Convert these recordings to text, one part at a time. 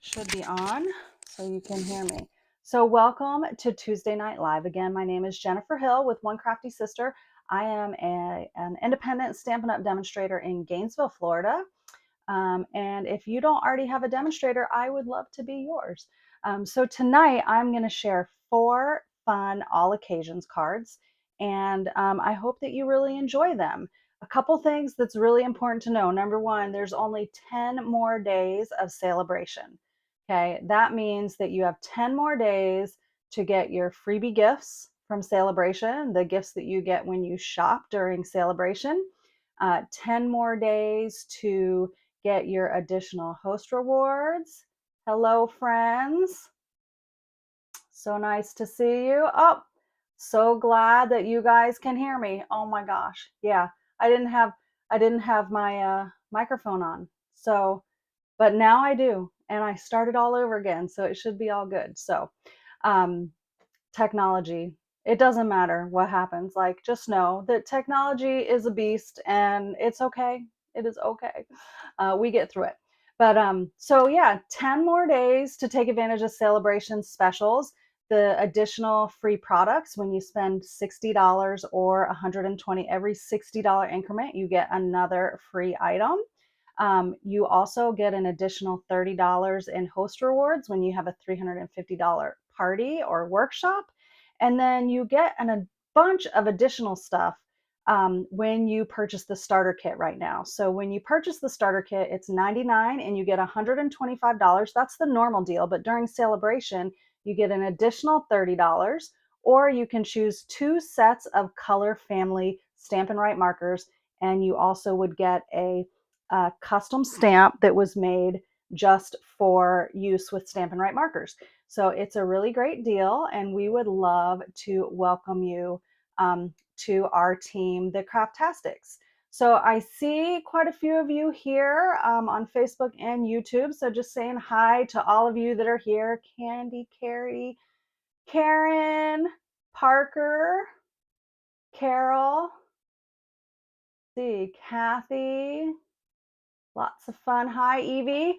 should be on so you can hear me. So welcome to Tuesday Night Live. Again, my name is Jennifer Hill with One Crafty Sister. I am an independent Stampin' Up! Demonstrator in Gainesville, Florida. And if you don't already have a demonstrator, I would love to be yours. So tonight I'm going to share 4 fun all occasions cards, and I hope that you really enjoy them. A couple things that's really important to know. Number one, there's only 10 more days of Sale-a-Bration. Okay, that means that you have 10 more days to get your freebie gifts from Sale-a-Bration, the gifts that you get when you shop during Sale-a-Bration. 10 more days to get your additional host rewards. Hello, friends. So nice to see you. Oh, so glad that you guys can hear me. Oh my gosh. Yeah, I didn't have my microphone on. So, but now I do, and I started all over again, so it should be all good. So, technology, it doesn't matter what happens. Like, just know that technology is a beast, and it's okay. It is okay. We get through it. But so yeah, 10 more days to take advantage of Sale-a-Bration specials. The additional free products when you spend $60 or $120, every $60 increment, you get another free item. You also get an additional $30 in host rewards when you have a $350 party or workshop. And then you get a bunch of additional stuff when you purchase the starter kit right now. So when you purchase the starter kit, it's $99 and you get $125. That's the normal deal. But during Sale-a-Bration, you get an additional $30, or you can choose 2 sets of color family Stampin' Write markers. And you also would get a custom stamp that was made just for use with Stampin' Write markers. So it's a really great deal, and we would love to welcome you to our team, the Craftastics. So I see quite a few of you here on Facebook and YouTube. So just saying hi to all of you that are here. Candy, Carrie, Karen, Parker, Carol, see, Kathy, lots of fun. Hi, Evie.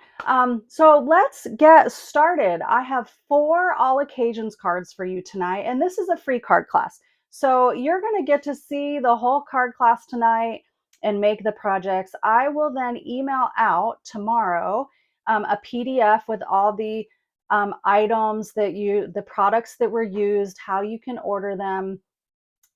So let's get started. I have 4 all occasions cards for you tonight, and this is a free card class. So you're going to get to see the whole card class tonight and make the projects. I will then email out tomorrow a PDF with all the items the products that were used, how you can order them,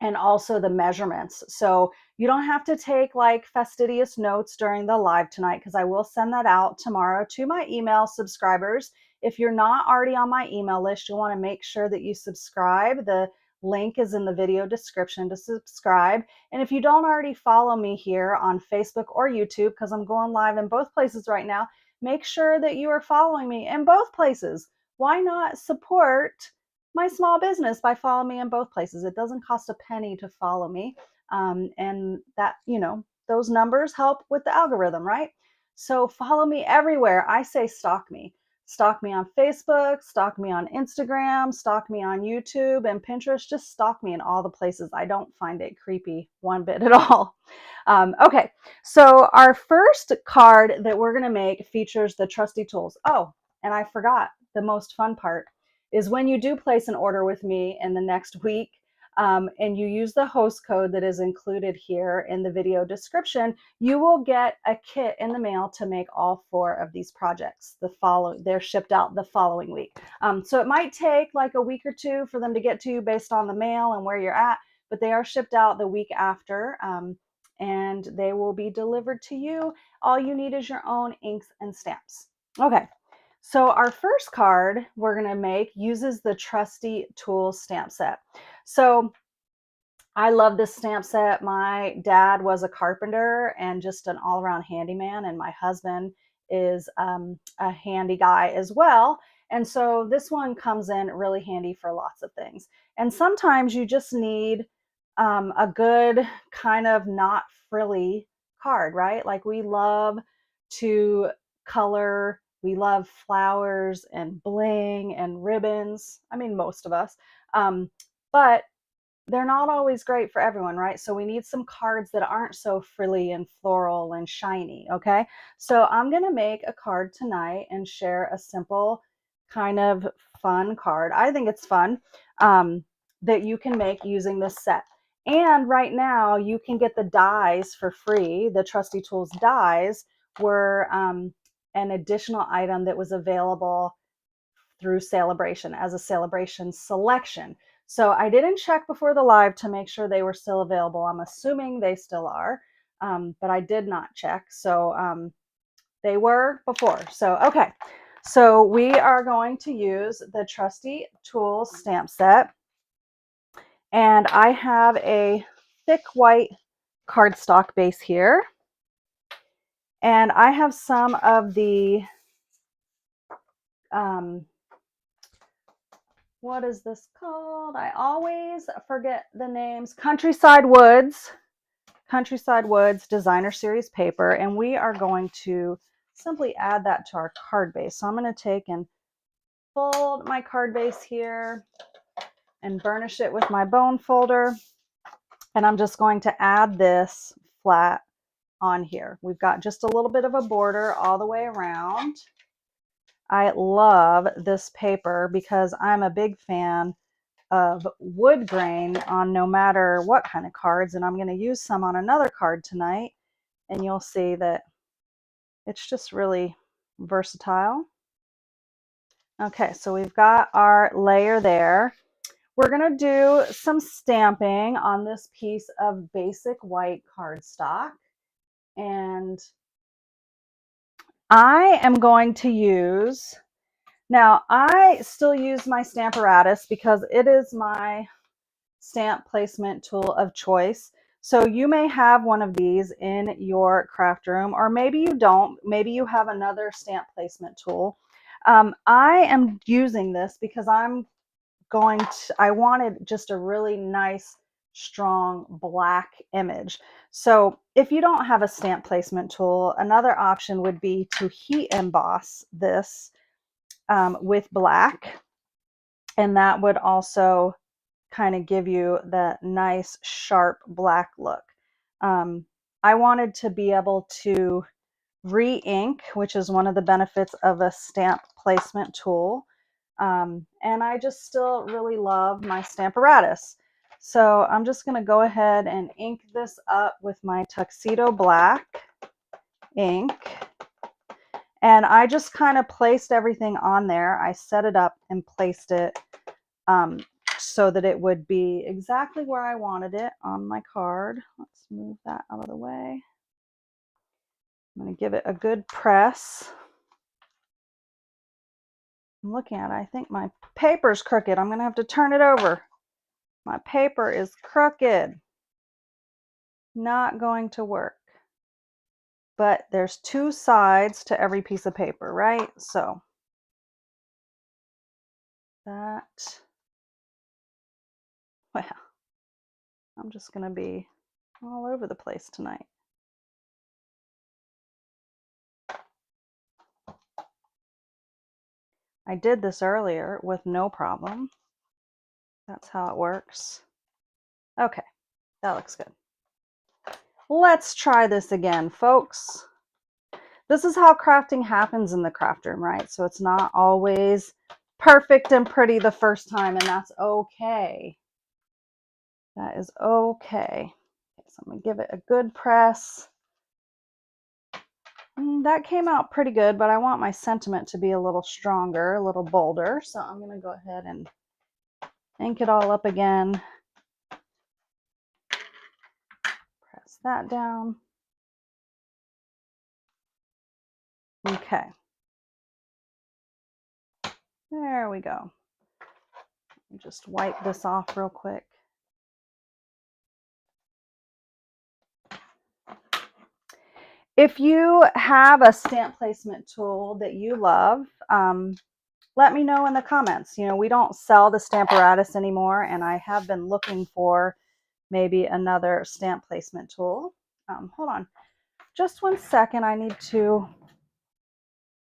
and also the measurements. So you don't have to take like fastidious notes during the live tonight, because I will send that out tomorrow to my email subscribers. If you're not already on my email list, you want to make sure that you subscribe. The link is in the video description to subscribe. And if you don't already follow me here on Facebook or YouTube, because I'm going live in both places right now, make sure that you are following me in both places. Why not support my small business by following me in both places? It doesn't cost a penny to follow me. And that, those numbers help with the algorithm, right? So follow me everywhere. I say stalk me. Stalk me on Facebook, stalk me on Instagram, stalk me on YouTube and Pinterest. Just stalk me in all the places. I don't find it creepy one bit at all. Okay, so our first card that we're going to make features the trusty tools. Oh, and I forgot the most fun part is when you do place an order with me in the next week, and you use the host code that is included here in the video description, you will get a kit in the mail to make all 4 of these projects. They're shipped out the following week. So it might take like a week or 2 for them to get to you based on the mail and where you're at, but they are shipped out the week after, and they will be delivered to you. All you need is your own inks and stamps. Okay. So our first card we're going to make uses the Trusty Tools stamp set. So I love this stamp set. My dad was a carpenter and just an all-around handyman, and my husband is a handy guy as well. And so this one comes in really handy for lots of things. And sometimes you just need a good kind of not frilly card, right? Like we love to color, we love flowers and bling and ribbons. I mean, most of us. But they're not always great for everyone, right? So we need some cards that aren't so frilly and floral and shiny, okay? So I'm going to make a card tonight and share a simple kind of fun card. I think it's fun, that you can make using this set. And right now you can get the dies for free. The Trusty Tools dies were an additional item that was available through Sale-a-Bration as a Sale-a-Bration selection. So I didn't check before the live to make sure they were still available. I'm assuming they still are, but I did not check. So they were before. So, okay. So we are going to use the Trusty Tools stamp set. And I have a thick white cardstock base here. And I have some of the, what is this called? I always forget the names. Countryside Woods Designer Series paper. And we are going to simply add that to our card base. So I'm going to take and fold my card base here and burnish it with my bone folder. And I'm just going to add this flat on here. We've got just a little bit of a border all the way around. I love this paper because I'm a big fan of wood grain on no matter what kind of cards, and I'm going to use some on another card tonight, and you'll see that it's just really versatile. Okay, so we've got our layer there. We're going to do some stamping on this piece of basic white cardstock, and I am going to use, now I still use my Stamparatus because it is my stamp placement tool of choice. So you may have one of these in your craft room, or maybe you don't. Maybe you have another stamp placement tool. I am using this because I wanted just a really nice, strong black image. So if you don't have a stamp placement tool, another option would be to heat emboss this with black. And that would also kind of give you that nice, sharp black look. I wanted to be able to re-ink, which is one of the benefits of a stamp placement tool. And I just still really love my Stamparatus. So I'm just going to go ahead and ink this up with my Tuxedo Black ink. And I just kind of placed everything on there. I set it up and placed it so that it would be exactly where I wanted it on my card. Let's move that out of the way. I'm going to give it a good press. I'm looking at it. I think my paper's crooked. I'm going to have to turn it over. My paper is crooked. Not going to work. But there's two sides to every piece of paper, right? So that, well, I'm just going to be all over the place tonight. I did this earlier with no problem. That's how it works. Okay, that looks good. Let's try this again, folks. This is how crafting happens in the craft room, right? So it's not always perfect and pretty the first time, and that's okay. That is okay. So I'm going to give it a good press. That came out pretty good, but I want my sentiment to be a little stronger, a little bolder. So I'm going to go ahead and ink it all up again. Press that down. Okay. There we go. Just wipe this off real quick. If you have a stamp placement tool that you love, let me know in the comments. You know, we don't sell the Stamparatus anymore, and I have been looking for maybe another stamp placement tool. Hold on just 1 second. I need to,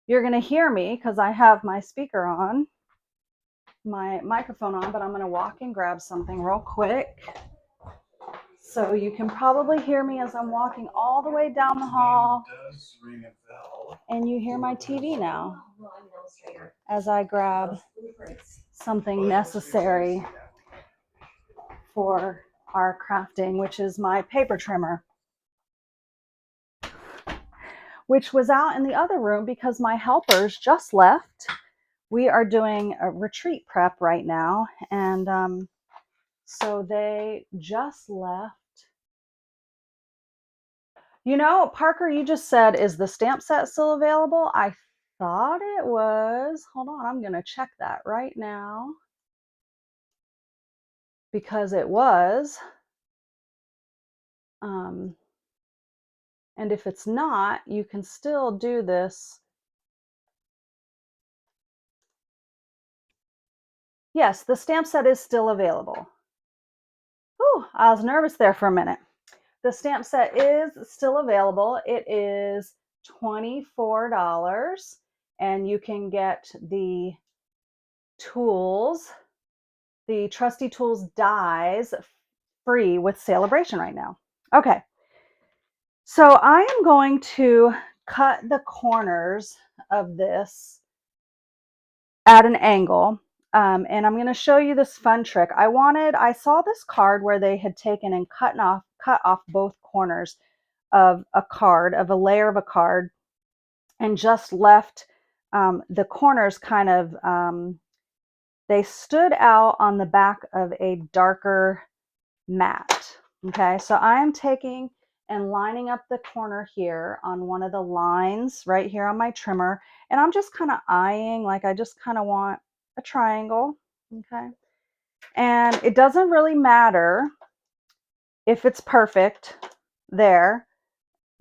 you're going to hear me because I have my speaker on. my microphone on, but I'm going to walk and grab something real quick. So you can probably hear me as I'm walking all the way down the hall. And you hear my TV now as I grab something necessary for our crafting, which is my paper trimmer, which was out in the other room because my helpers just left. We are doing a retreat prep right now, and so they just left. You know, Parker, you just said, is the stamp set still available? I thought it was. Hold on, I'm going to check that right now because it was. And if it's not, you can still do this. Yes, the stamp set is still available. Ooh, I was nervous there for a minute. The stamp set is still available. It is $24, and you can get the tools, the Trusty Tools dies, free with Sale-a-Bration right now. Okay, so I am going to cut the corners of this at an angle. And I'm going to show you this fun trick. I saw this card where they had taken and cut off both corners of a layer of a card, and just left the corners kind of, they stood out on the back of a darker mat. Okay, so I am taking and lining up the corner here on one of the lines right here on my trimmer, and I'm just kind of eyeing, like I just kind of want a triangle. Okay, and it doesn't really matter if it's perfect there,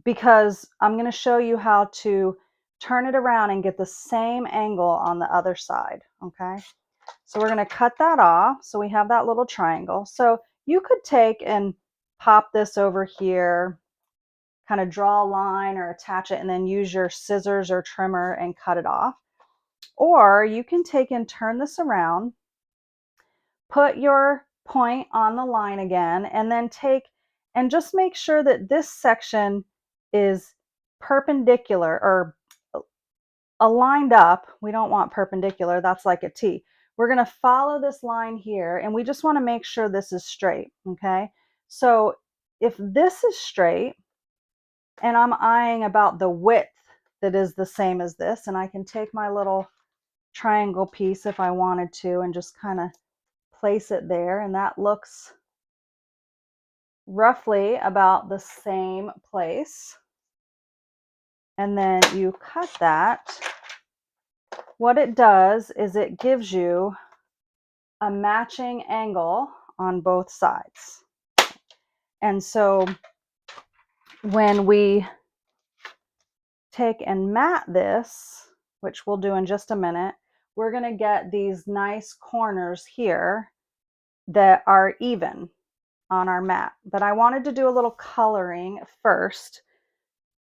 because I'm going to show you how to turn it around and get the same angle on the other side. Okay, so we're going to cut that off. So we have that little triangle. So you could take and pop this over here, kind of draw a line or attach it, and then use your scissors or trimmer and cut it off. Or you can take and turn this around, put your point on the line again, and then take and just make sure that this section is perpendicular or aligned up. We don't want perpendicular, that's like a T. We're going to follow this line here, and we just want to make sure this is straight. Okay, so if this is straight, and I'm eyeing about the width that is the same as this, and I can take my little triangle piece if I wanted to and just kind of place it there, and that looks roughly about the same place. And then you cut that. What it does is it gives you a matching angle on both sides. And so when we take and mat this, which we'll do in just a minute, we're going to get these nice corners here that are even on our mat. But I wanted to do a little coloring first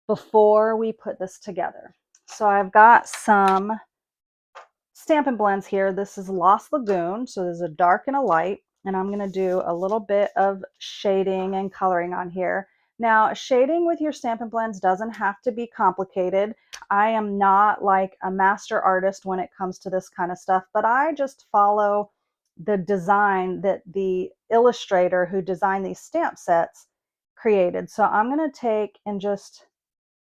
before we put this together. So I've got some Stampin' Blends here. This is Lost Lagoon, so there's a dark and a light, and I'm going to do a little bit of shading and coloring on here. Now, shading with your Stampin' Blends doesn't have to be complicated. I am not like a master artist when it comes to this kind of stuff, but I just follow the design that the illustrator who designed these stamp sets created. So I'm going to take and just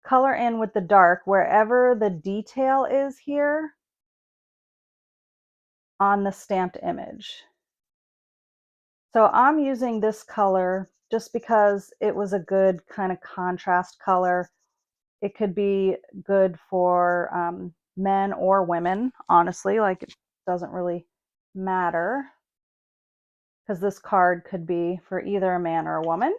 color in with the dark wherever the detail is here on the stamped image. So I'm using this color just because it was a good kind of contrast color. It could be good for men or women, honestly, like it doesn't really matter, because this card could be for either a man or a woman.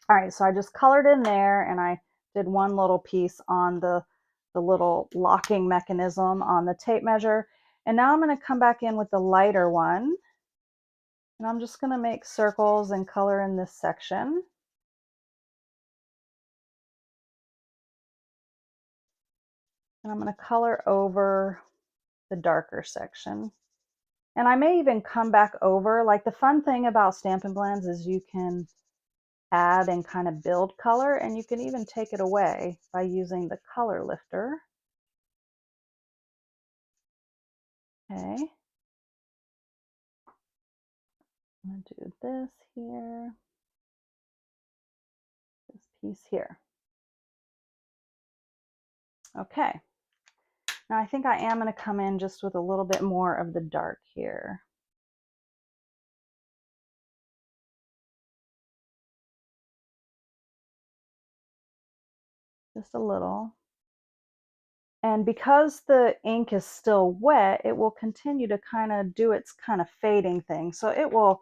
All right, so I just colored in there, and I did one little piece on the little locking mechanism on the tape measure. And now I'm going to come back in with the lighter one, and I'm just going to make circles and color in this section. And I'm going to color over the darker section. And I may even come back over. Like, the fun thing about Stampin' Blends is you can add and kind of build color, and you can even take it away by using the color lifter. Okay. I'm going to do this here, this piece here. Okay. Now I think I am going to come in just with a little bit more of the dark here. Just a little. And because the ink is still wet, it will continue to kind of do its kind of fading thing. So it will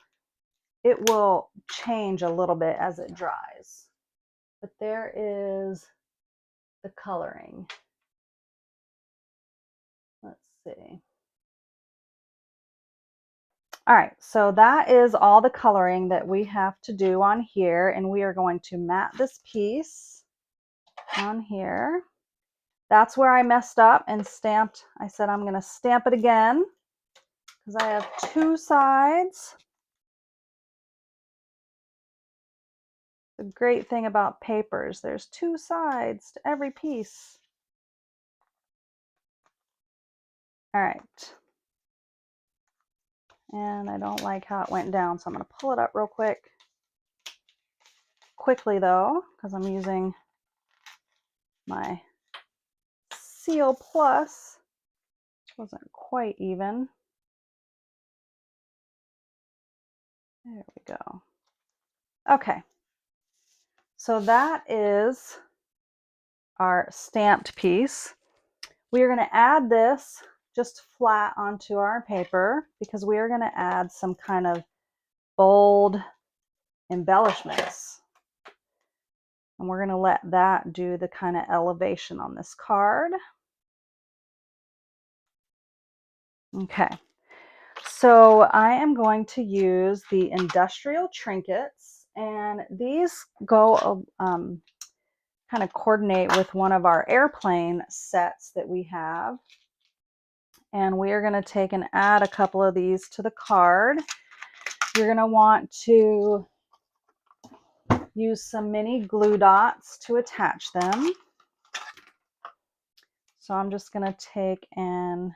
change a little bit as it dries. But there is the coloring. Let's see. All right, so that is all the coloring that we have to do on here, and we are going to mat this piece on here. That's where I messed up and stamped. I said I'm going to stamp it again because I have two sides. The great thing about papers, there's two sides to every piece. All right. And I don't like how it went down, so I'm going to pull it up real quickly though, because I'm using my Seal Plus. Wasn't quite even. There we go. Okay. So that is our stamped piece. We are going to add this just flat onto our paper because we are going to add some kind of bold embellishments. And we're going to let that do the kind of elevation on this card. Okay. So I am going to use the industrial trinkets, and these go kind of coordinate with one of our airplane sets that we have. And we are going to take and add a couple of these to the card. You're going to want to use some mini glue dots to attach them. So I'm just going to take and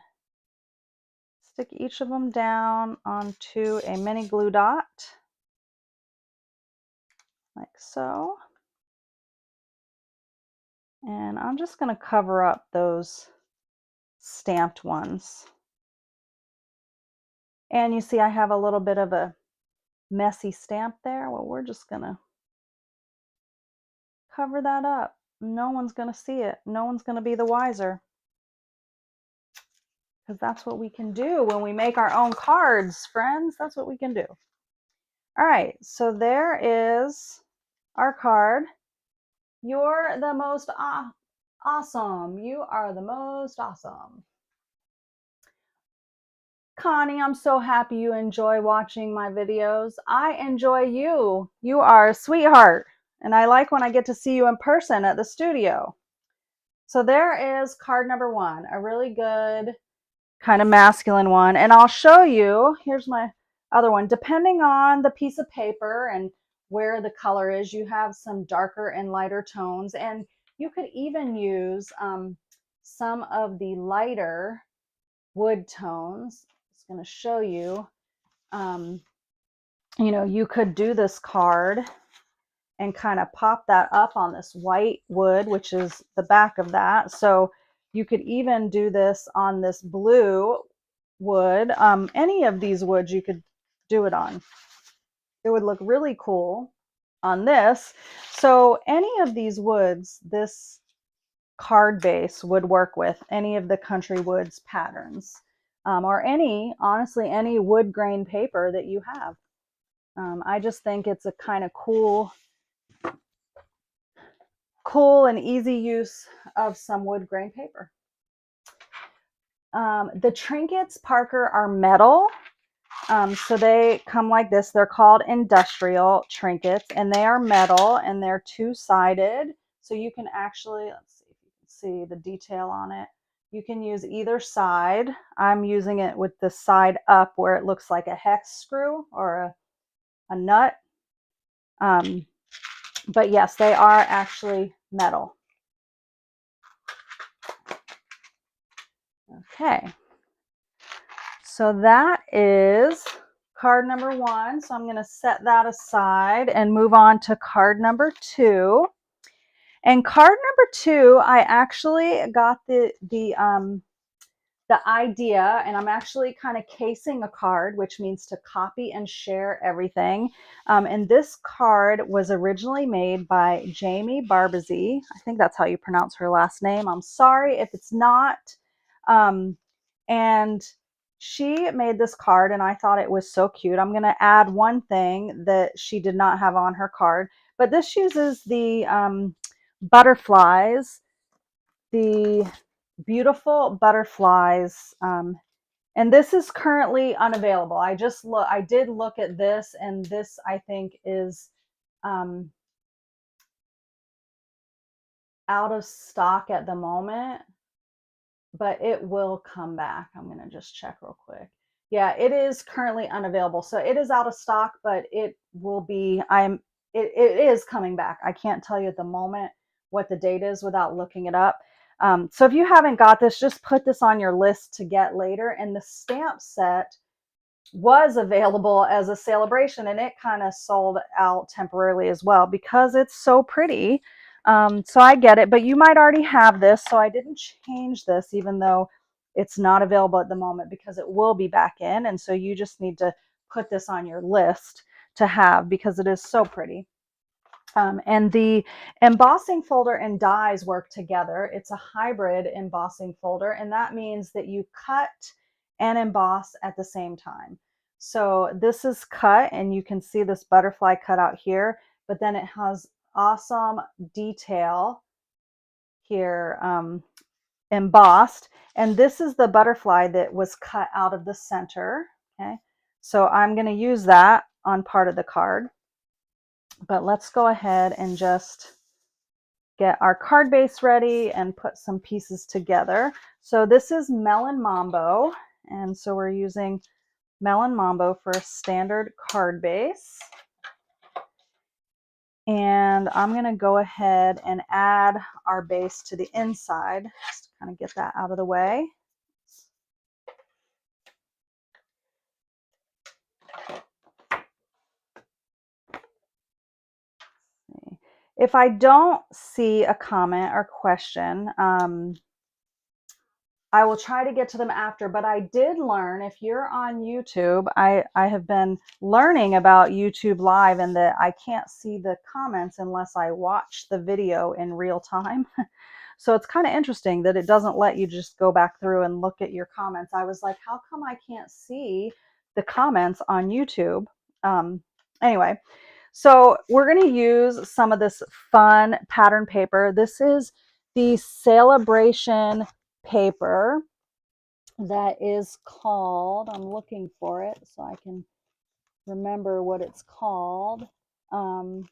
stick each of them down onto a mini glue dot, like so. And I'm just going to cover up those stamped ones. And you see I have a little bit of a messy stamp there. Well, we're just going to cover that up. No one's going to see it. No one's going to be the wiser. Because that's what we can do when we make our own cards, friends. That's what we can do. All right, so there is our card. You're the most awesome. You are the most awesome. Connie, I'm so happy you enjoy watching my videos. I enjoy you. You are a sweetheart. And I like when I get to see you in person at the studio. So there is card number one, a really good kind of masculine one. And I'll show you, here's my other one. Depending on the piece of paper and where the color is, you have some darker and lighter tones. And you could even use some of the lighter wood tones. It's going to show you, you know, you could do this card and kind of pop that up on this white wood, which is the back of that. So you could even do this on this blue wood. Any of these woods you could do it on. It would look really cool on this. So any of these woods, this card base would work with any of the Country Woods patterns, or honestly, any wood grain paper that you have. I just think it's a kind of cool and easy use of some wood grain paper. The trinkets, Parker, are metal. So they come like this. They're called industrial trinkets, and they are metal, and they're two-sided. So you can actually, let's see if you can see the detail on it. You can use either side. I'm using it with the side up where it looks like a hex screw or a nut. But yes, they are actually metal. Okay. So that is card number 1. So I'm going to set that aside and move on to card number 2. And card number 2, I actually got the idea, and I'm actually kind of casing a card, which means to copy and share everything. And this card was originally made by Jamie Barbazy. I think that's how you pronounce her last name. I'm sorry if it's not. And she made this card, and I thought it was so cute. I'm going to add one thing that she did not have on her card, but this uses the butterflies, the beautiful butterflies, and this is currently unavailable. I did look at this, and this I think is out of stock at the moment, but it will come back. I'm going to just check real quick. Yeah, it is currently unavailable. So it is out of stock, but it will be, it is coming back. I can't tell you at the moment what the date is without looking it up. So if you haven't got this, just put this on your list to get later. And the stamp set was available as a Sale-a-Bration, and it kind of sold out temporarily as well because it's so pretty. So I get it, but you might already have this, so I didn't change this even though it's not available at the moment because it will be back in. And so you just need to put this on your list to have because it is so pretty. And the embossing folder and dies work together. It's a hybrid embossing folder, and that means that you cut and emboss at the same time. So this is cut, and you can see this butterfly cut out here, but then it has awesome detail here, embossed. And this is the butterfly that was cut out of the center. Okay, so I'm going to use that on part of the card. But let's go ahead and just get our card base ready and put some pieces together. So this is Melon Mambo, and so we're using Melon Mambo for a standard card base. And I'm going to go ahead and add our base to the inside, just to kind of get that out of the way. If I don't see a comment or question, I will try to get to them after, but I did learn, if you're on YouTube, I have been learning about YouTube Live, and that I can't see the comments unless I watch the video in real time. So it's kind of interesting that it doesn't let you just go back through and look at your comments. I was like, how come I can't see the comments on YouTube? Anyway, so we're going to use some of this fun pattern paper. This is the Sale-a-Bration paper that is called, I'm looking for it so I can remember what it's called. I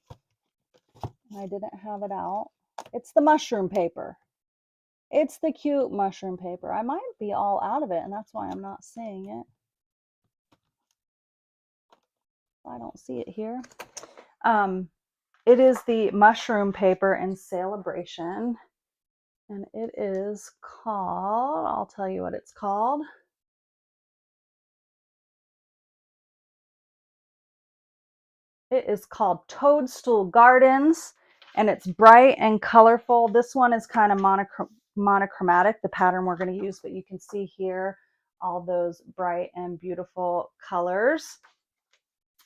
didn't have it out. It's the mushroom paper. It's the cute mushroom paper. I might be all out of it, and that's why I'm not seeing it. I don't see it here. It is the mushroom paper in Sale-a-Bration, and it is called, I'll tell you what it's called. It is called Toadstool Gardens, and it's bright and colorful. This one is kind of monochromatic, the pattern we're going to use, but you can see here all those bright and beautiful colors.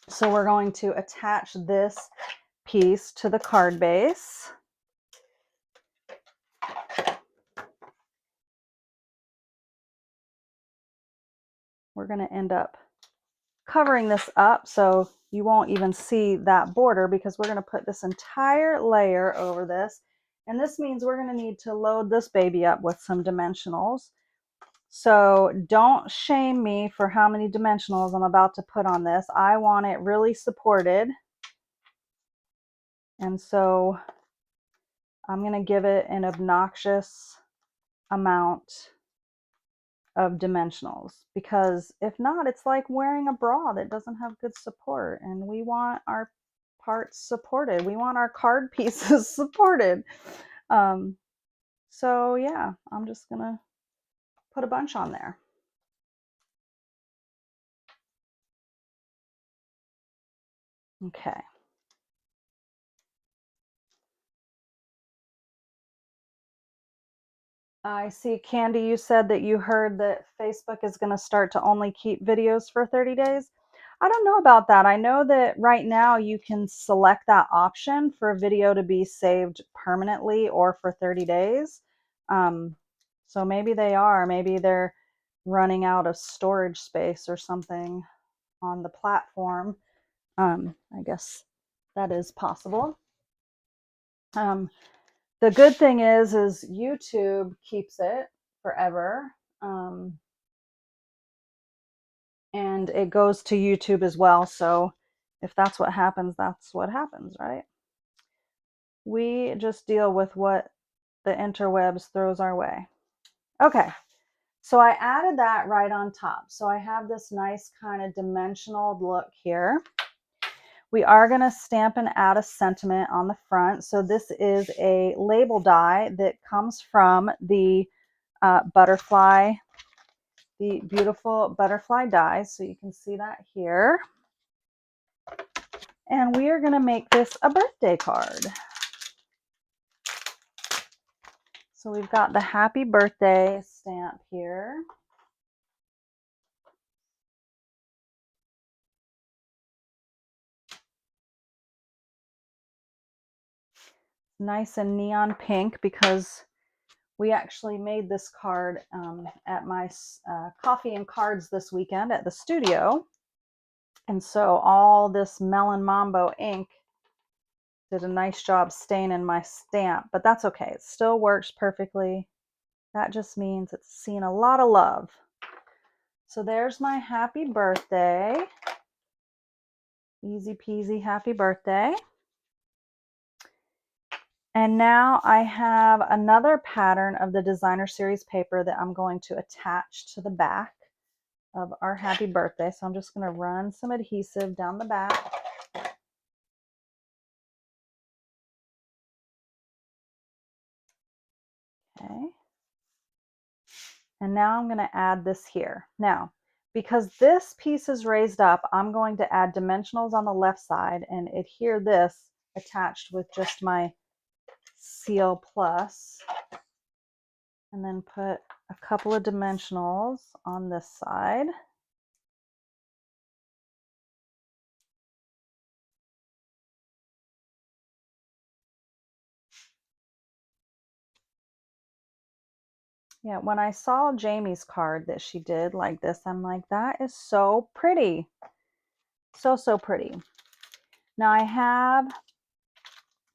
So we're going to attach this piece to the card base. We're going to end up covering this up so you won't even see that border, because we're going to put this entire layer over this. And this means we're going to need to load this baby up with some dimensionals. So don't shame me for how many dimensionals I'm about to put on this. I want it really supported. And so I'm going to give it an obnoxious amount of dimensionals, because if not, it's like wearing a bra that doesn't have good support, and we want our parts supported. We want our card pieces supported. So yeah, I'm just gonna put a bunch on there. Okay. I see, Candy, you said that you heard that Facebook is going to start to only keep videos for 30 days. I don't know about that. I know that right now you can select that option for a video to be saved permanently or for 30 days. So maybe they are. Maybe they're running out of storage space or something on the platform. I guess that is possible. The good thing is YouTube keeps it forever. And it goes to YouTube as well. So if that's what happens, that's what happens, right? We just deal with what the interwebs throws our way. Okay, so I added that right on top. So I have this nice kind of dimensional look here. We are going to stamp and add a sentiment on the front. So this is a label die that comes from the butterfly, the beautiful butterfly dies. So you can see that here. And we are going to make this a birthday card. So we've got the happy birthday stamp here. Nice and neon pink, because we actually made this card at my coffee and cards this weekend at the studio. And so all this Melon Mambo ink did a nice job staining my stamp, but that's okay. It still works perfectly. That just means it's seen a lot of love. So there's my happy birthday. Easy peasy happy birthday. And now I have another pattern of the designer series paper that I'm going to attach to the back of our happy birthday. So I'm just going to run some adhesive down the back. Okay. And now I'm going to add this here. Now, because this piece is raised up, I'm going to add dimensionals on the left side and adhere this attached with just my Seal Plus. And then put a couple of dimensionals on this side. Yeah, when I saw Jamie's card that she did like this, I'm like, that is so pretty. So, so pretty. Now I have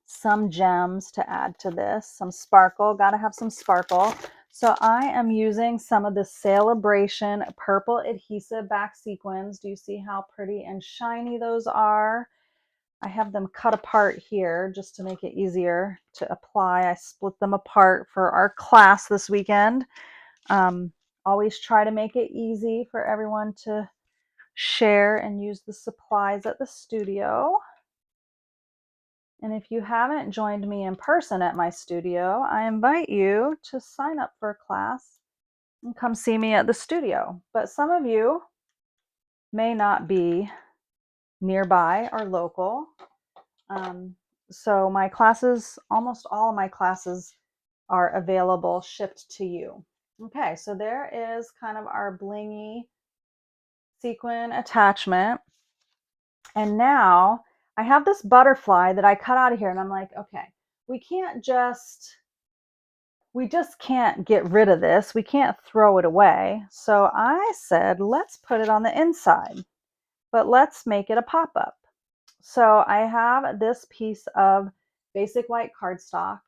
some gems to add to this, some sparkle, gotta have some sparkle. So I am using some of the Sale-a-Bration purple adhesive back sequins. Do you see how pretty and shiny those are? I have them cut apart here just to make it easier to apply. I split them apart for our class this weekend. Always try to make it easy for everyone to share and use the supplies at the studio. And if you haven't joined me in person at my studio, I invite you to sign up for a class and come see me at the studio. But some of you may not be nearby or local. So my classes, almost all of my classes are available, shipped to you. Okay, so there is kind of our blingy sequin attachment. And now I have this butterfly that I cut out of here, and I'm like, okay, we just can't get rid of this. We can't throw it away. So I said, let's put it on the inside, but let's make it a pop-up. So I have this piece of basic white cardstock,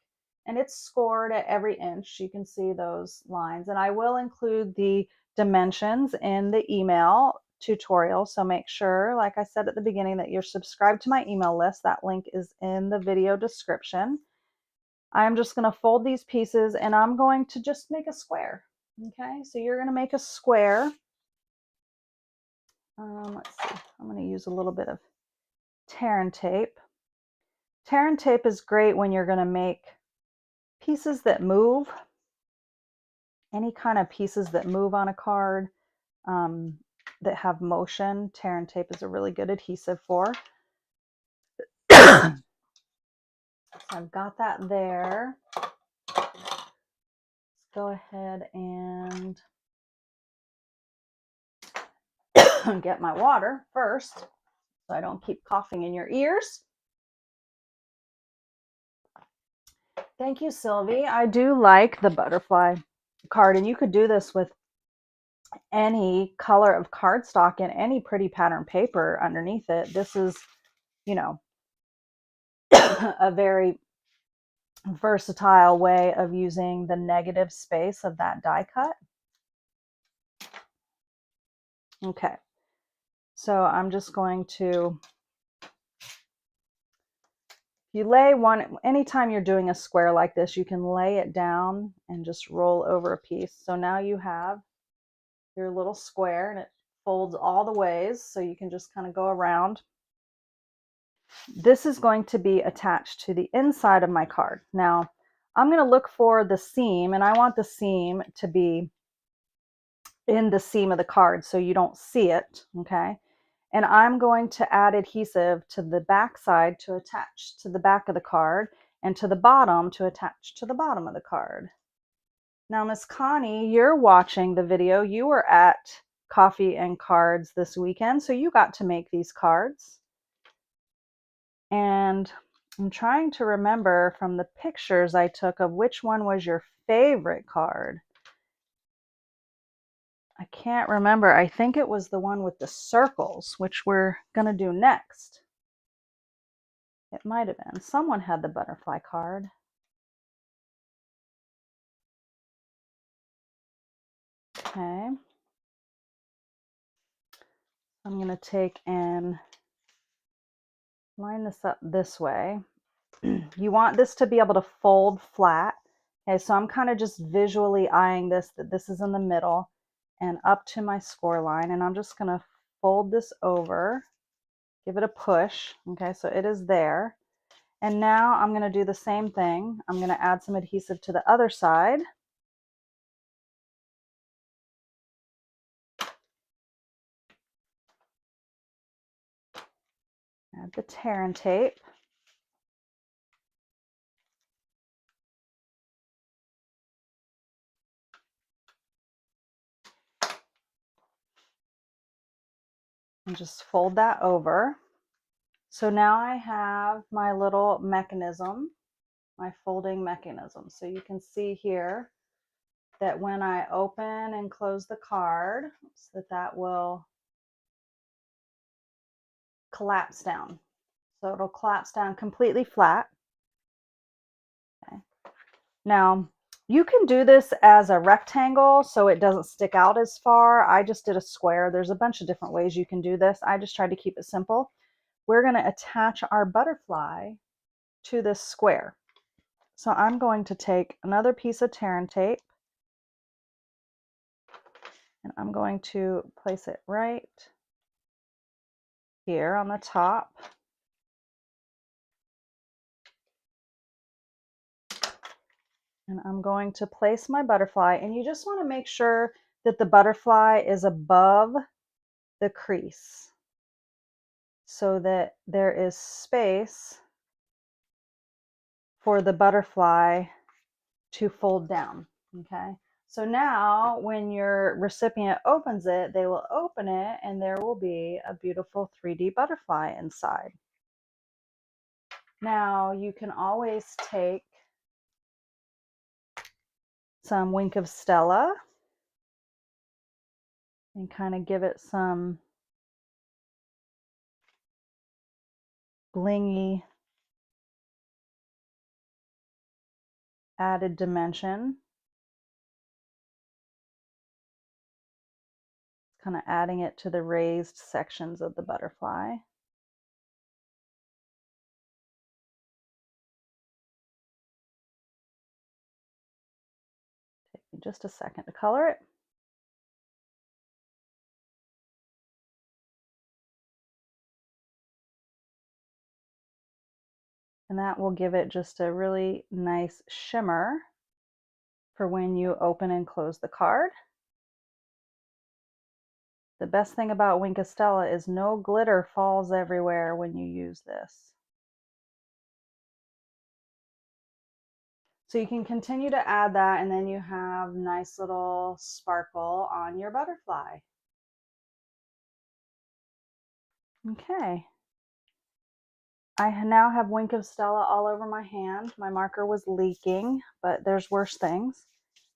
and it's scored at every inch. You can see those lines, and I will include the dimensions in the email tutorial. So make sure, like I said at the beginning, that you're subscribed to my email list. That link is in the video description. I'm just going to fold these pieces, and I'm going to just make a square. Okay, so you're going to make a square. Let's see, I'm going to use a little bit of tear and tape. Tear and tape is great when you're going to make pieces that move, any kind of pieces that move on a card that have motion. Tear and tape is a really good adhesive for. So I've got that there. Let's go ahead and get my water first so I don't keep coughing in your ears. Thank you, Sylvie. I do like the butterfly card, and you could do this with any color of cardstock and any pretty pattern paper underneath it. This is, you know, a very versatile way of using the negative space of that die cut. Okay, so I'm just going to, you lay one, anytime you're doing a square like this, you can lay it down and just roll over a piece. So now you have your little square and it folds all the ways, so you can just kind of go around. This is going to be attached to the inside of my card. Now, I'm going to look for the seam, and I want the seam to be in the seam of the card so you don't see it, okay? And I'm going to add adhesive to the back side to attach to the back of the card, and to the bottom to attach to the bottom of the card. Now, Miss Connie, you're watching the video. You were at Coffee and Cards this weekend, so you got to make these cards. And I'm trying to remember from the pictures I took of which one was your favorite card. I can't remember. I think it was the one with the circles, which we're going to do next. It might have been. Someone had the butterfly card. Okay. I'm going to take and line this up this way. You want this to be able to fold flat. Okay, so I'm kind of just visually eyeing this, that this is in the middle and up to my score line. And I'm just going to fold this over, give it a push. Okay, so it is there. And now I'm going to do the same thing. I'm going to add some adhesive to the other side. Add the tear and tape. And just fold that over. So now I have my little mechanism, my folding mechanism. So you can see here that when I open and close the card, that will collapse down. So it'll collapse down completely flat. Okay. Now, you can do this as a rectangle so it doesn't stick out as far. I just did a square. There's a bunch of different ways you can do this. I just tried to keep it simple. We're going to attach our butterfly to this square. So I'm going to take another piece of tear and tape, and I'm going to place it right here on the top. And I'm going to place my butterfly, and you just want to make sure that the butterfly is above the crease so that there is space for the butterfly to fold down. Okay, so now when your recipient opens it, they will open it and there will be a beautiful 3D butterfly inside. Now you can always take some Wink of Stella and kind of give it some blingy added dimension. Kind of adding it to the raised sections of the butterfly. just a second to color it. And that will give it just a really nice shimmer for when you open and close the card. The best thing about Wink of Stella is no glitter falls everywhere when you use this. So you can continue to add that, and then you have nice little sparkle on your butterfly. Okay. I now have Wink of Stella all over my hand. My marker was leaking, but there's worse things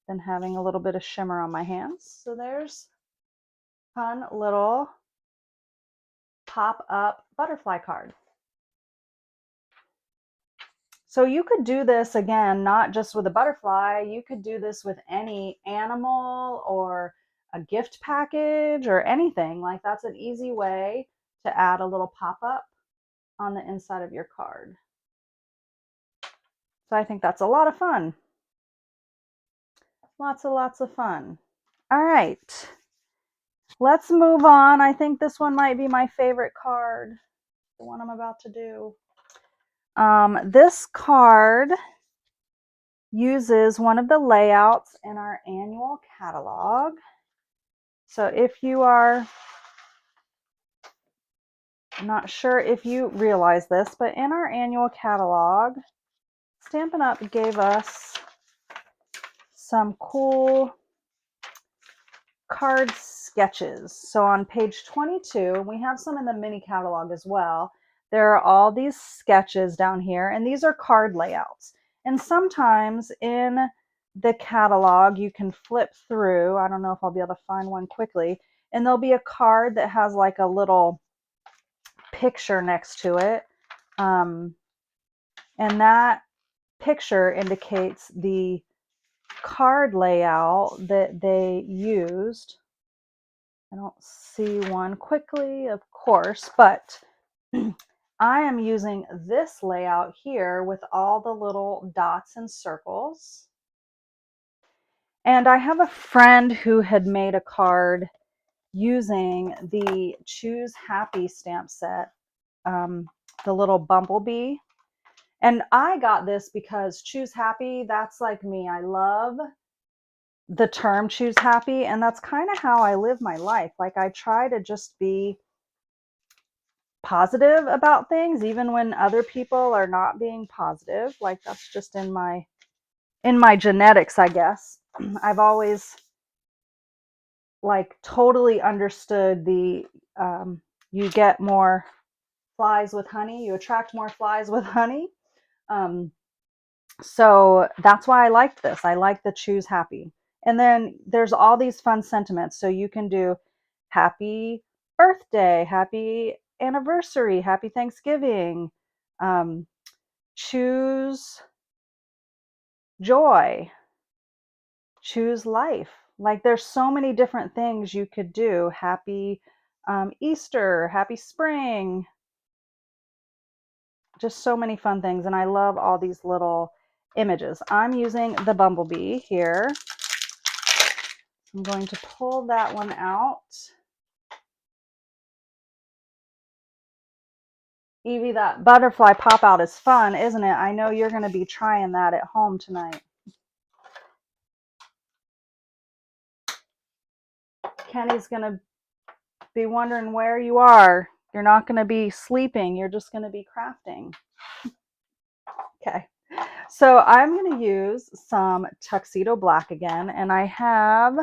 than having a little bit of shimmer on my hands. So there's a fun little pop-up butterfly card. So you could do this again, not just with a butterfly, you could do this with any animal or a gift package or anything. Like, that's an easy way to add a little pop-up on the inside of your card. So I think that's a lot of fun. Lots of fun. All right, let's move on. I think this one might be my favorite card, the one I'm about to do. This card uses one of the layouts in our annual catalog. So if you are not sure if you realize this, but in our annual catalog, Stampin' Up! Gave us some cool card sketches. So on page 22, we have some in the mini catalog as well. There are all these sketches down here, and these are card layouts. And sometimes in the catalog, you can flip through. I don't know if I'll be able to find one quickly. And there'll be a card that has like a little picture next to it. And that picture indicates the card layout that they used. I don't see one quickly, of course, but I am using this layout here with all the little dots and circles. And I have a friend who had made a card using the Choose Happy stamp set, the little bumblebee. And I got this because Choose Happy, that's like me. I love the term Choose Happy, and that's kind of how I live my life. Like, I try to just be positive about things, even when other people are not being positive. Like, that's just in my genetics, I guess. I've always like totally understood the you get more flies with honey, you attract more flies with honey. So that's why I liked this. I like the Choose Happy. And then there's all these fun sentiments. So you can do happy birthday, happy anniversary, happy Thanksgiving, choose joy, choose life. Like, there's so many different things you could do. Happy Easter, happy spring, just so many fun things. And I love all these little images. I'm using the bumblebee here. I'm going to pull that one out. Evie, that butterfly pop out is fun, isn't it? I know you're going to be trying that at home tonight. Kenny's going to be wondering where you are. You're not going to be sleeping. You're just going to be crafting. Okay. So I'm going to use some tuxedo black again, and I have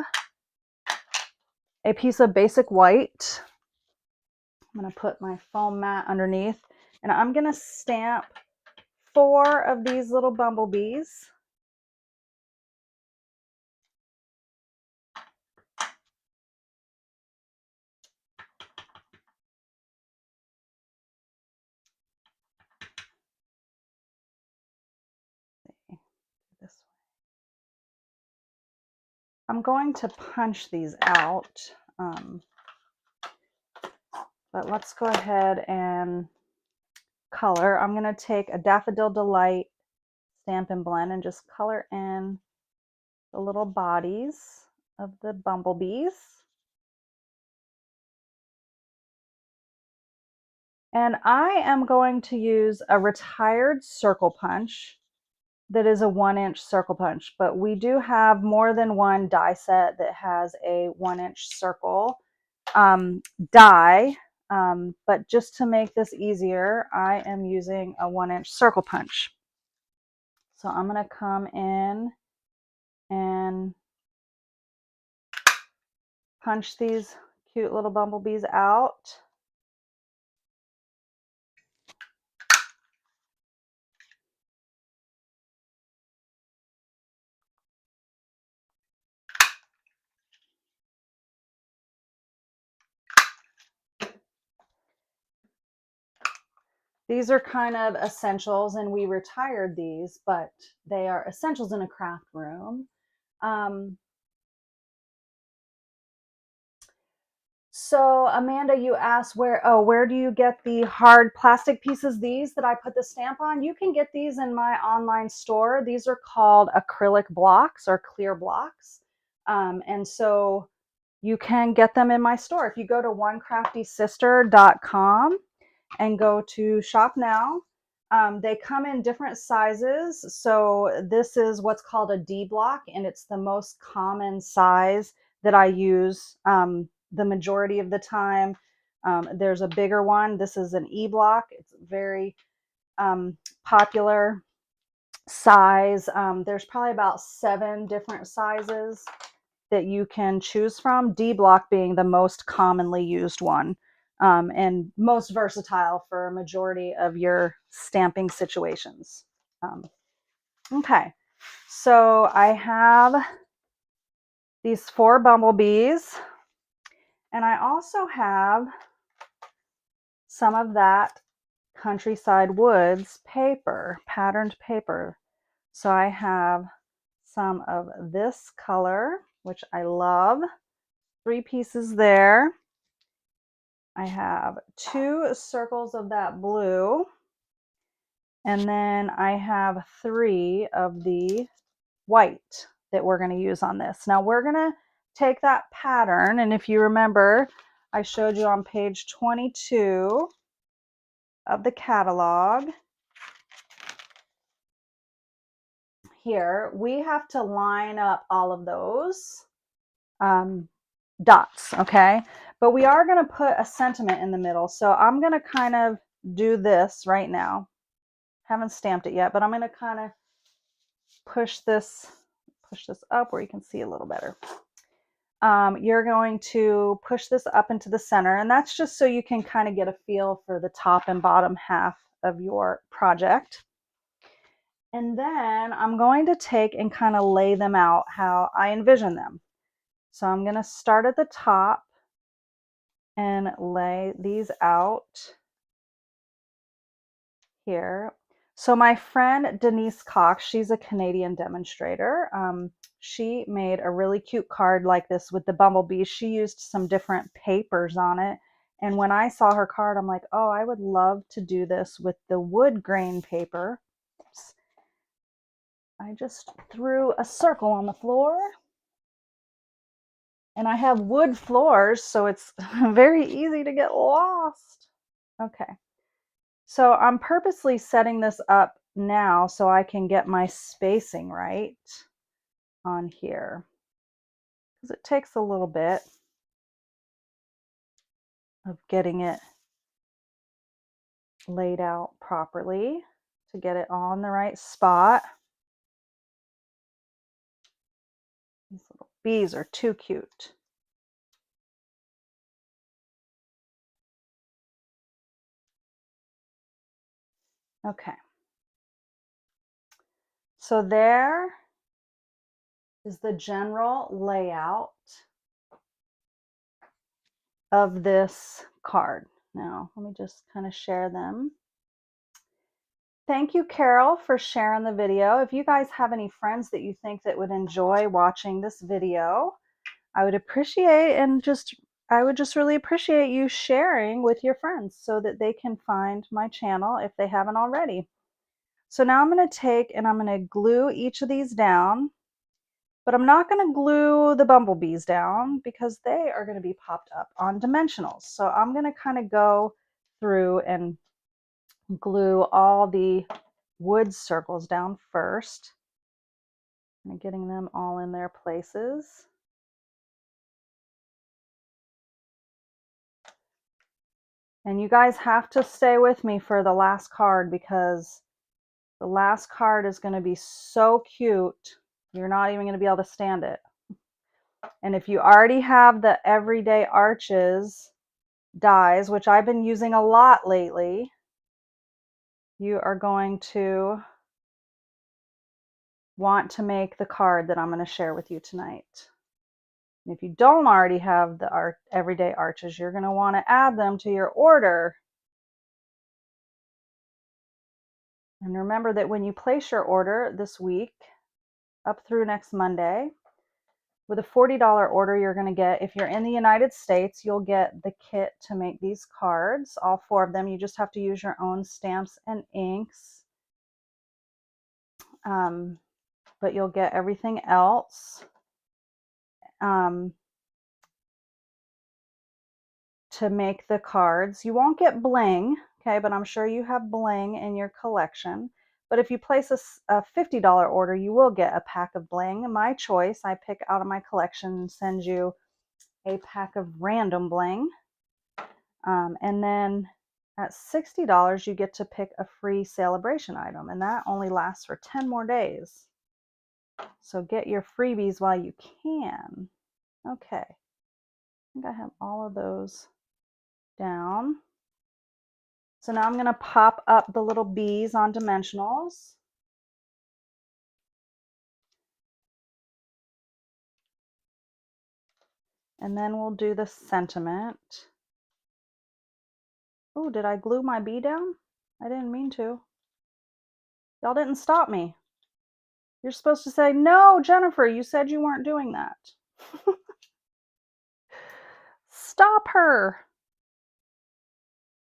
a piece of basic white. I'm going to put my foam mat underneath, and I'm going to stamp 4 of these little bumblebees. This way. I'm going to punch these out, but let's go ahead and color. I'm going to take a Daffodil Delight Stampin' Blend and just color in the little bodies of the bumblebees. And I am going to use a retired circle punch that is a 1-inch circle punch, but we do have more than one die set that has a 1-inch circle die. But just to make this easier, I am using a 1-inch circle punch. So I'm going to come in and punch these cute little bumblebees out. These are kind of essentials, and we retired these, but they are essentials in a craft room. So Amanda, you asked where do you get the hard plastic pieces, these that I put the stamp on? You can get these in my online store. These are called acrylic blocks or clear blocks. And so you can get them in my store. If you go to onecraftysister.com and go to shop now, they come in different sizes. So this is what's called a D block, and it's the most common size that I use the majority of the time. There's a bigger one. This is an E block. It's very popular size. There's probably about 7 different sizes that you can choose from, D block being the most commonly used one, and most versatile for a majority of your stamping situations. Okay, so I have these 4 bumblebees, and I also have some of that Countryside Woods paper, patterned paper. So I have some of this color, which I love, 3 pieces there. I have 2 circles of that blue, and then I have 3 of the white that we're going to use on this. Now we're going to take that pattern, and if you remember, I showed you on page 22 of the catalog. Here, we have to line up all of those dots, okay? But we are going to put a sentiment in the middle. So I'm going to kind of do this right now. Haven't stamped it yet, but I'm going to kind of push this up where you can see a little better. You're going to push this up into the center, and that's just so you can kind of get a feel for the top and bottom half of your project. And then I'm going to take and kind of lay them out how I envision them. So I'm going to start at the top and lay these out here. So my friend Denise Cox, she's a Canadian demonstrator. She made a really cute card like this with the bumblebees. She used some different papers on it. And when I saw her card, I'm like, oh, I would love to do this with the wood grain paper. Oops. I just threw a circle on the floor. And I have wood floors, so it's very easy to get lost. Okay. So I'm purposely setting this up now so I can get my spacing right on here, because it takes a little bit of getting it laid out properly to get it all in the right spot. These little bees are too cute. Okay. So there is the general layout of this card. Now, let me just kind of share them. Thank you, Carol, for sharing the video. If you guys have any friends that you think that would enjoy watching this video, I would appreciate I would just really appreciate you sharing with your friends so that they can find my channel if they haven't already. So now I'm going to take and I'm going to glue each of these down. But I'm not going to glue the bumblebees down because they are going to be popped up on dimensionals. So I'm going to kind of go through and glue all the wood circles down first and getting them all in their places. And you guys have to stay with me for the last card because the last card is going to be so cute. You're not even going to be able to stand it. And if you already have the Everyday Arches dies, which I've been using a lot lately, you are going to want to make the card that I'm going to share with you tonight. And if you don't already have the Everyday Arches, you're going to want to add them to your order. And remember that when you place your order this week, up through next Monday, with a $40 order, you're going to get, if you're in the United States, you'll get the kit to make these cards, all 4 of them. You just have to use your own stamps and inks. But you'll get everything else. To make the cards. You won't get bling, okay, but I'm sure you have bling in your collection. But if you place a $50 order, you will get a pack of bling. My choice, I pick out of my collection and send you a pack of random bling. And then at $60, you get to pick a free Sale-a-Bration item, and that only lasts for 10 more days. So get your freebies while you can. Okay, I think I have all of those down. So now I'm going to pop up the little bees on dimensionals. And then we'll do the sentiment. Oh, did I glue my bee down? I didn't mean to. Y'all didn't stop me. You're supposed to say, no, Jennifer, you said you weren't doing that. Stop her.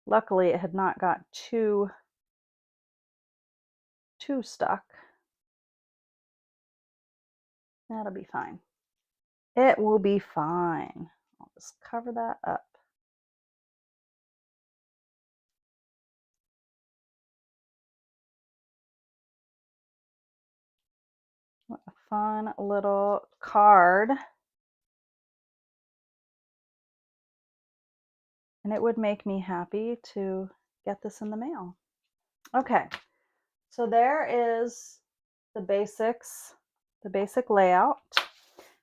Luckily, it had not got too stuck. That'll be fine. It will be fine. I'll just cover that up. What a fun little card. And it would make me happy to get this in the mail. Okay, so there is the basics, the basic layout.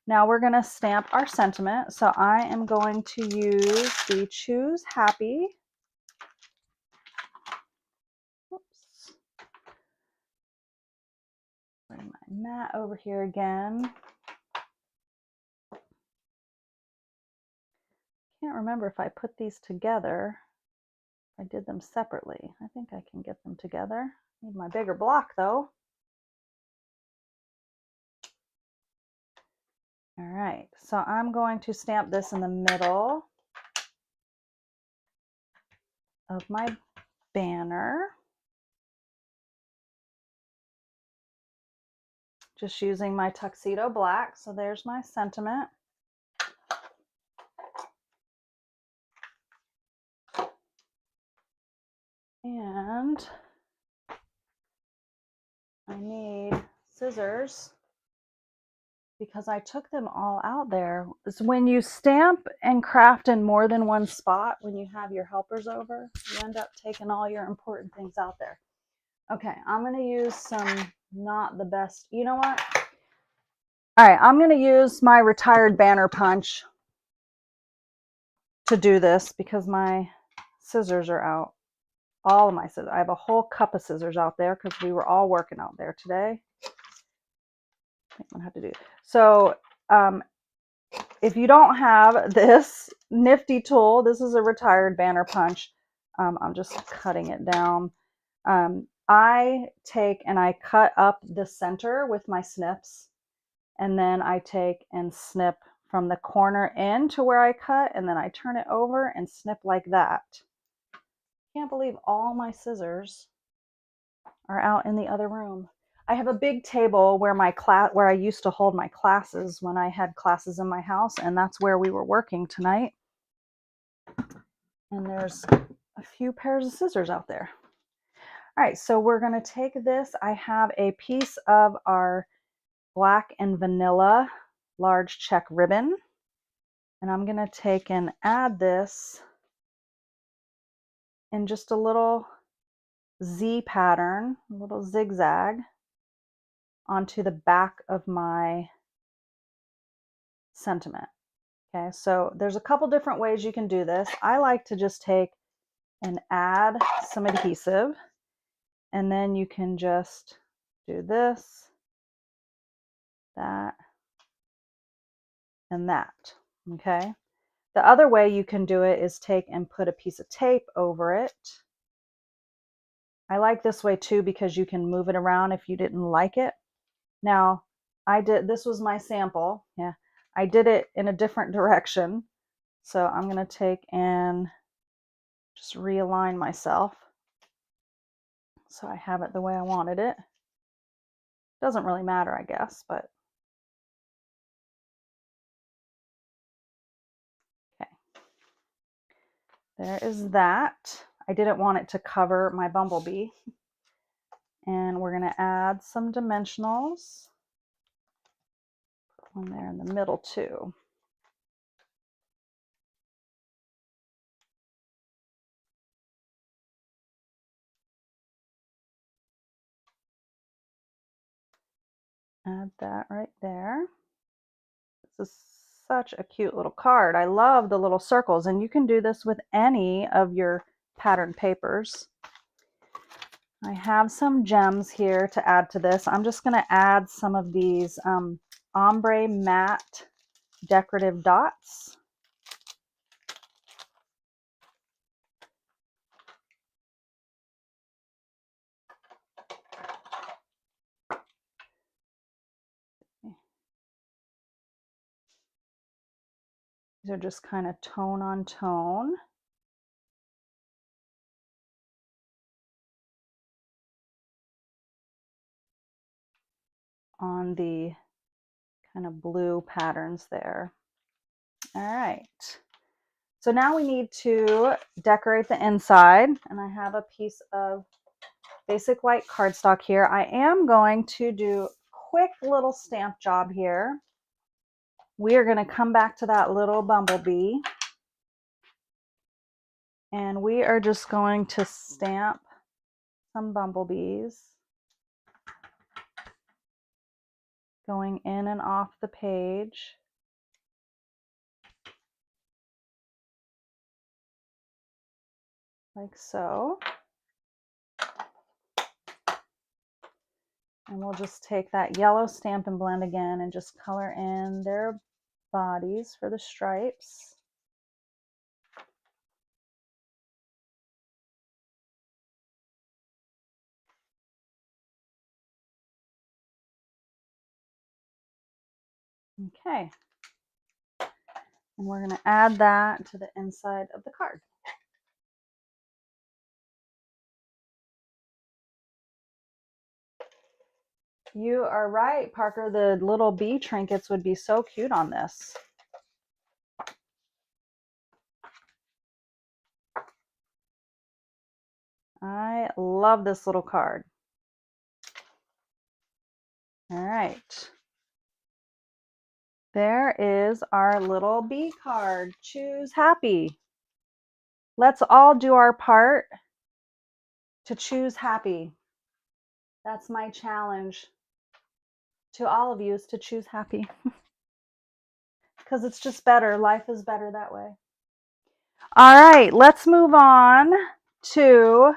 Now we're going to stamp our sentiment. So I am going to use the Choose Happy. Oops. Bring my mat over here again. Can't remember if I put these together. I did them separately. I think I can get them together. Need my bigger block though. All right, so I'm going to stamp this in the middle of my banner. Just using my tuxedo black. So there's my sentiment. And I need scissors because I took them all out there. It's when you stamp and craft in more than one spot, when you have your helpers over, you end up taking all your important things out there. Okay, I'm going to use some not the best. You know what? All right, I'm going to use my retired banner punch to do this because my scissors are out. All of my scissors. I have a whole cup of scissors out there because we were all working out there today. I think I'm gonna have to do. So if you don't have this nifty tool, this is a retired banner punch. I'm just cutting it down. I take and I cut up the center with my snips, and then I take and snip from the corner in to where I cut, and then I turn it over and snip like that. Can't believe all my scissors are out in the other room. I have a big table where where I used to hold my classes when I had classes in my house, and that's where we were working tonight. And there's a few pairs of scissors out there. All right, so we're going to take this. I have a piece of our black and vanilla large check ribbon, and I'm going to take and add this in just a little Z pattern, a little zigzag onto the back of my sentiment. Okay, so there's a couple different ways you can do this. I like to just take and add some adhesive, and then you can just do this, that, and that. Okay. The other way you can do it is take and put a piece of tape over it. I like this way too because you can move it around if you didn't like it. Now, this was my sample. Yeah, I did it in a different direction. So I'm going to take and just realign myself so I have it the way I wanted it. Doesn't really matter, I guess, but okay. There is that. I didn't want it to cover my bumblebee. And we're going to add some dimensionals. Put one there in the middle too. Add that right there. This is such a cute little card. I love the little circles, and you can do this with any of your pattern papers. I have some gems here to add to this. I'm just going to add some of these ombre matte decorative dots. These are just kind of tone on tone. On the kind of blue patterns there. All right. So now we need to decorate the inside, and I have a piece of basic white cardstock here. I am going to do a quick little stamp job here. We are going to come back to that little bumblebee, and we are just going to stamp some bumblebees going in and off the page like so. And we'll just take that yellow Stampin' Blend again and just color in their bodies for the stripes. Okay. And we're going to add that to the inside of the card. You are right, Parker. The little bee trinkets would be so cute on this. I love this little card. All right. There is our little bee card. Choose happy. Let's all do our part to choose happy. That's my challenge to all of you, is to choose happy. Because it's just better. Life is better that way. All right, let's move on to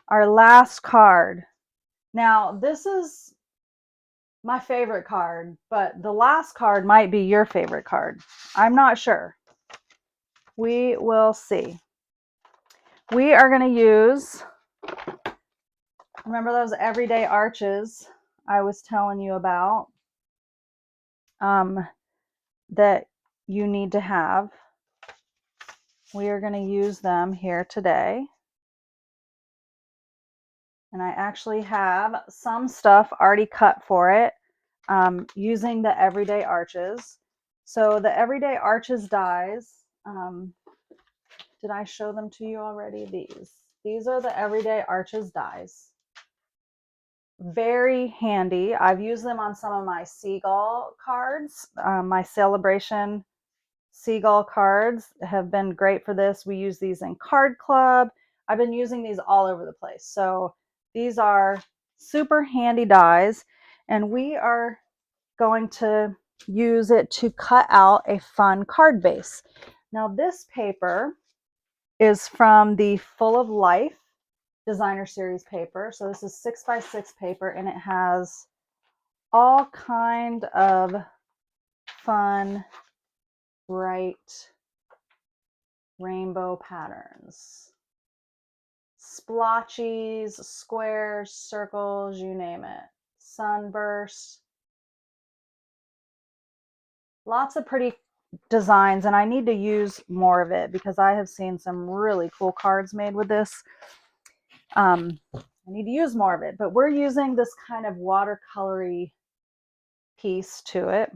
our last card. Now, this is my favorite card, but the last card might be your favorite card. I'm not sure. We will see. We are going to use, remember those everyday arches I was telling you about that you need to have. We are going to use them here today. And I actually have some stuff already cut for it using the Everyday Arches. So the Everyday Arches dies, did I show them to you already? These are the Everyday Arches dies. Very handy. I've used them on some of my seagull cards. My Sale-a-Bration seagull cards have been great for this. We use these in Card Club. I've been using these all over the place. So these are super handy dies, and we are going to use it to cut out a fun card base. Now this paper is from the Full of Life designer series paper. So this is 6x6 paper, and it has all kind of fun, bright rainbow patterns. Splotchies, squares, circles, you name it. Sunburst. Lots of pretty designs, and I need to use more of it because I have seen some really cool cards made with this. I need to use more of it, but we're using this kind of watercolory piece to it.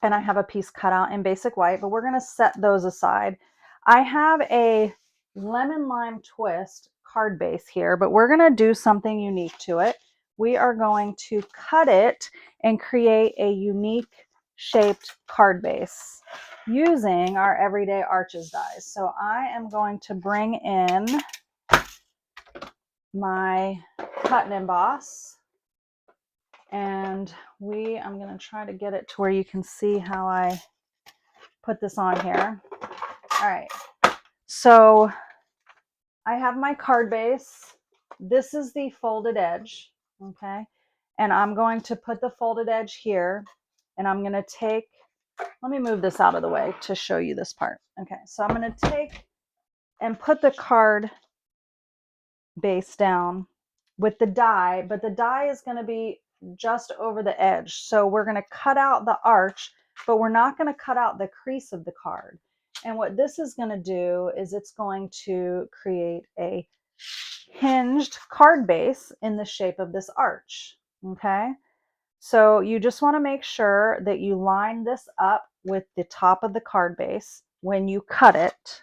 And I have a piece cut out in basic white, but we're going to set those aside. I have a lemon lime twist card base here, but we're going to do something unique to it. We are going to cut it and create a unique shaped card base using our Everyday Arches dies. So I am going to bring in my cut and emboss, and I'm going to try to get it to where you can see how I put this on here. All right, so I have my card base. This is the folded edge, okay? And I'm going to put the folded edge here, and I'm going to take, let me move this out of the way to show you this part. Okay, so I'm going to take and put the card base down with the die, but the die is going to be just over the edge. So we're going to cut out the arch, but we're not going to cut out the crease of the card. And what this is going to do is it's going to create a hinged card base in the shape of this arch. Okay, so you just want to make sure that you line this up with the top of the card base when you cut it.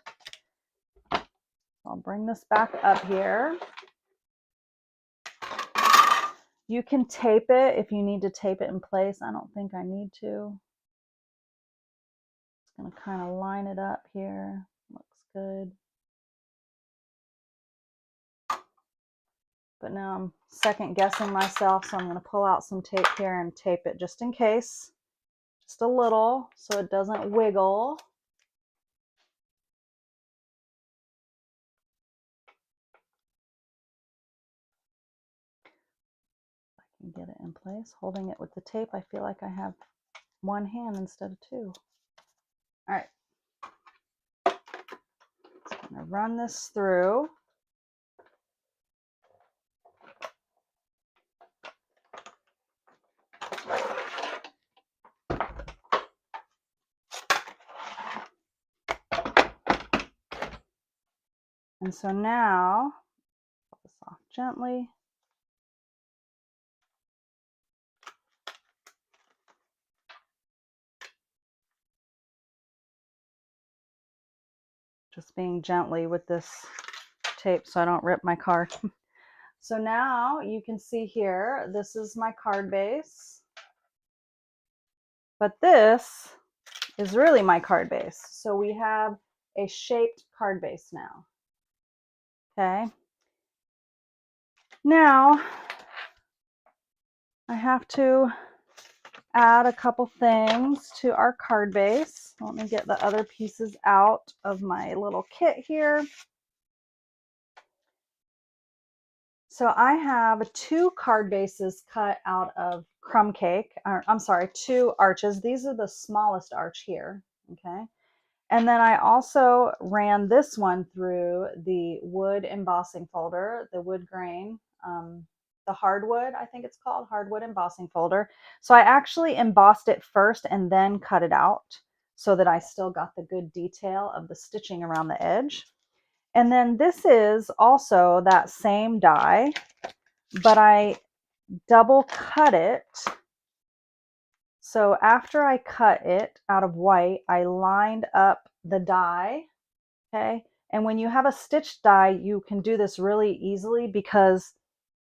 I'll bring this back up here. You can tape it if you need to tape it in place. I don't think I need to. Just going to kind of line it up here. Looks good. But now I'm second guessing myself, so I'm going to pull out some tape here and tape it just in case. Just a little so it doesn't wiggle. Get it in place. Holding it with the tape, I feel like I have one hand instead of two. All right. So I'm going to run this through. And so now, pull this off gently. Just being gently with this tape so I don't rip my card. So now you can see here, this is my card base. But this is really my card base. So we have a shaped card base now. Okay. Now I have to add a couple things to our card base. Let me get the other pieces out of my little kit here. So I have two card bases cut out of crumb cake. I'm sorry, two arches. These are the smallest arch here, okay? And then I also ran this one through the wood embossing folder, the wood grain, the hardwood, I think it's called, hardwood embossing folder. So I actually embossed it first and then cut it out so that I still got the good detail of the stitching around the edge. And then this is also that same die, but I double cut it. So after I cut it out of white, I lined up the die, okay? And when you have a stitched die, you can do this really easily because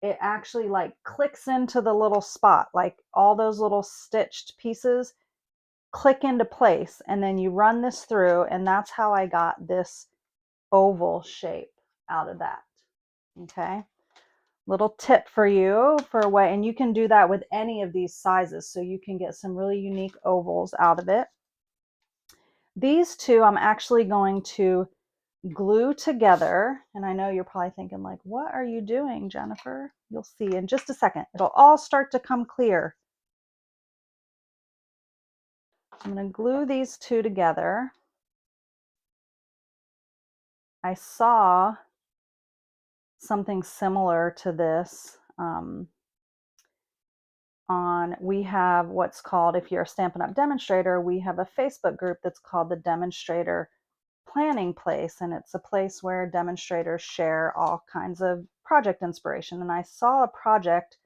it actually like clicks into the little spot, like all those little stitched pieces click into place, and then you run this through, and that's how I got this oval shape out of that, okay? Little tip for you for a way, and you can do that with any of these sizes, so you can get some really unique ovals out of it. These two I'm actually going to glue together, and I know you're probably thinking like, what are you doing, Jennifer? You'll see in just a second. It'll all start to come clear. I'm going to glue these two together. I saw something similar to this we have what's called, if you're a Stampin' Up! Demonstrator, we have a Facebook group that's called the Demonstrator Planning Place, and it's a place where demonstrators share all kinds of project inspiration. And I saw a project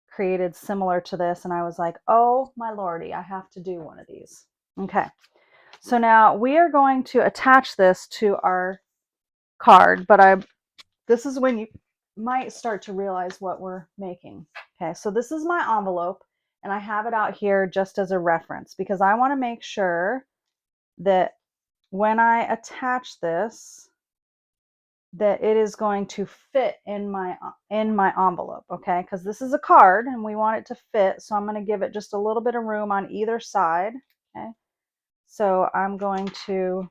created similar to this, and I was like, oh my lordy, I have to do one of these. Okay, so now we are going to attach this to our card, but this is when you might start to realize what we're making. Okay, so this is my envelope, and I have it out here just as a reference because I want to make sure that when I attach this, that it is going to fit in my envelope, okay? Because this is a card and we want it to fit, so I'm going to give it just a little bit of room on either side, okay? So I'm going to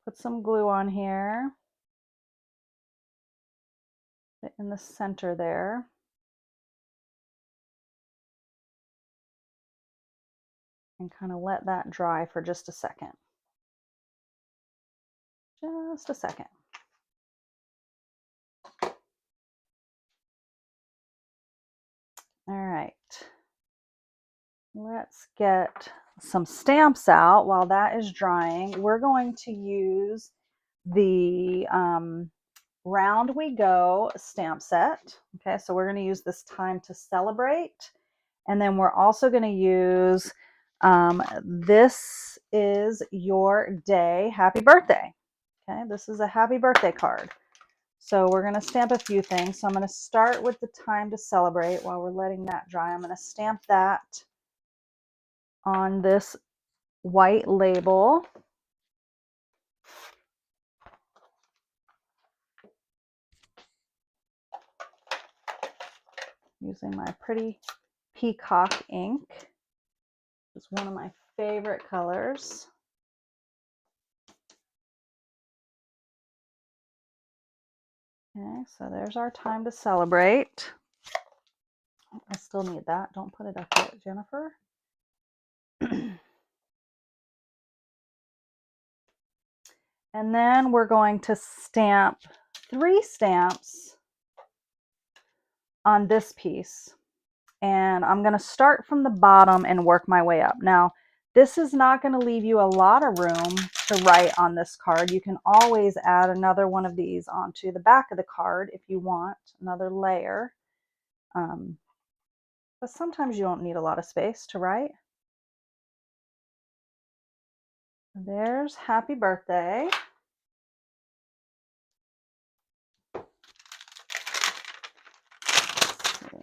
put some glue on here in the center there. And kind of let that dry for just a second. Just a second. All right. Let's get some stamps out while that is drying. We're going to use the Round We Go stamp set. Okay, so we're going to use this Time to Celebrate. And then we're also going to use This Is Your Day, Happy Birthday. Okay, this is a happy birthday card. So we're going to stamp a few things. So I'm going to start with the Time to Celebrate while we're letting that dry. I'm going to stamp that on this white label. Using my pretty peacock ink. It's one of my favorite colors. Okay, so there's our Time to Celebrate. I still need that. Don't put it up yet, Jennifer. And then we're going to stamp 3 stamps on this piece. And I'm going to start from the bottom and work my way up. Now, this is not going to leave you a lot of room to write on this card. You can always add another one of these onto the back of the card if you want, another layer. But sometimes you don't need a lot of space to write. There's Happy Birthday.